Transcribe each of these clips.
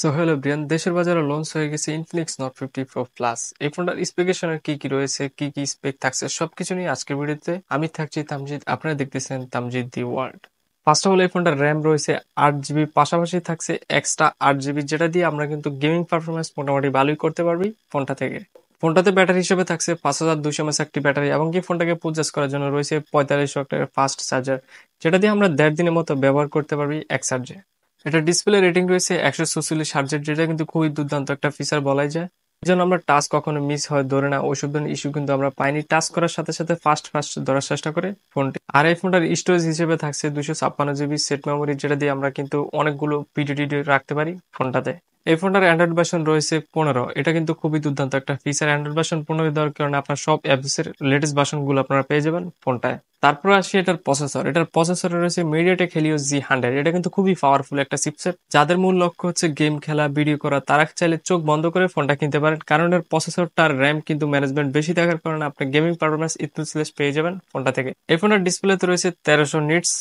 So hello Brian, দেশের বাজারে launch হয়ে গেছে ইনফিনিক্স নট 50 প্রো প্লাস। এই ফোনটার স্পেকেশনের কি রয়েছে, কি স্পেক থাকছে সবকিছু নিয়ে আজকের ভিডিওতে আমি থাকছি তামজিদ। আপনারা দেখতেছেন Tamjid the world. First of all, এই ফোনটার র্যাম রয়েছে 8 জিবি, পাশাপাশি থাকছে এক্সট্রা 8 জিবি, যেটা দিয়ে আমরা কিন্তু গেমিং পারফরমেন্স মোটামুটি ভালোই করতে পারবি ফোনটা থেকে। ফোনটাতে ব্যাটারি হিসেবে থাকছে 5200 mAh একটি ব্যাটারি, এবং কি ফোনটাকে পূজাস করার জন্য রয়েছে 4500 একটা ফাস্ট চার্জার, যেটা দিয়ে আমরা 1.5 দিনের মতো ব্যবহার করতে পারবি এক চার্জে। এটা ডিসপ্লে রেটিং রয়েছে 144 হার্টজের, যেটা কিন্তু খুবই দুর্দান্ত একটা ফিচার বলাই যায়। এই জন্য আমরা টাচ কখনো মিস হয় ধরে না, ওইসব ধরনের ইস্যু কিন্তু আমরা পাইনি। টাচ করার সাথে সাথে ফাস্ট ফাস্ট ধরার চেষ্টা করে ফোনটি। আর এই ফোনটার স্টোরেজ হিসেবে থাকছে 256 জিবি সেট মেমোরি, যেটা দিয়ে আমরা কিন্তু অনেকগুলো ভিডিও টিডিও রাখতে পারি ফোনটাতে। এই ফোনটার অ্যান্ড্রয়েড ভার্সন রয়েছে 15। এটা কিন্তু খুবই দুর্দান্ত একটা ফিচার। অ্যান্ড্রয়েড ভার্সন 15 দেওয়ার কারণে আপনার সব অ্যাপস এর লেটেস্ট ভার্সন গুলো আপনারা পেয়ে যাবেন ফোনটায়। তারপর আসি এটার প্রসেসর। এটার প্রসেসরে রয়েছে মিডিয়াটেক হেলিও G100। এটা কিন্তু খুবই পাওয়ারফুল একটা চিপসেট। যাদের মূল লক্ষ্য হচ্ছে গেম খেলা, ভিডিও করা, তারা চাইলে চোখ বন্ধ করে ফোনটা কিনতে পারেন, কারণ এর প্রসেসরটা আর র্যাম কিন্তু ম্যানেজমেন্ট বেশি থাকার কারণে আপনি গেমিং পারফরমেন্স স্মুথনেস পেয়ে যাবেন ফোনটা থেকে। এই ফোনের ডিসপ্লেতে রয়েছে 1300 নিটস,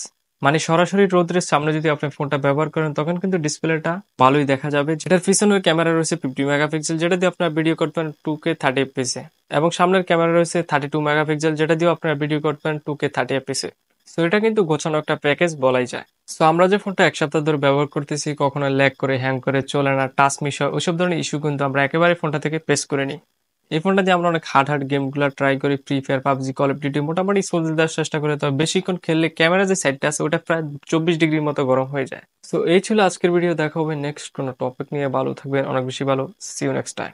মানে সরাসরি রোদ্রের সামনে যদি আপনি ফোনটা ব্যবহার করেন তখন কিন্তু ডিসপ্লেটা ভালোই দেখা যাবে। যেটার পিছনের ক্যামেরা রয়েছে 50 মেগাপিক্সেল, যেটা দিয়ে আপনার ভিডিও করবেন 2K 30 fps এ, এবং সামনের ক্যামেরা রয়েছে 32 মেগাপিক্সেল, যেটা দিয়ে আপনার ভিডিও করবেন 2K 30 fps এ। সো এটা কিন্তু গোছানো একটা প্যাকেজ বলাই যায়। সো আমরা যে ফোনটা এক সপ্তাহ ধরে ব্যবহার করতেছি, কখনো ল্যাগ করে, হ্যাং করে, চলে না, টাচ মিস হয়, ওইসব ধরনের ইস্যু কিন্তু আমরা একেবারে ফোনটা থেকে পেস করে নিই। এই ফোনটা দিয়ে আমরা অনেক হার্ড হার্ড গেমগুলো ট্রাই করি, free fire, PUBG, call of duty মোটামুটি স্মুথলি দেওয়ার চেষ্টা করে। তবে বেশিক্ষণ খেললে ক্যামেরা যে সাইডটা আছে ওটা প্রায় 24 ডিগ্রির মতো গরম হয়ে যায়। সো এই ছিল আজকের ভিডিও। দেখা হবে নেক্সট কোনো টপিক নিয়ে। ভালো থাকবেন, অনেক বেশি ভালো। See you next time.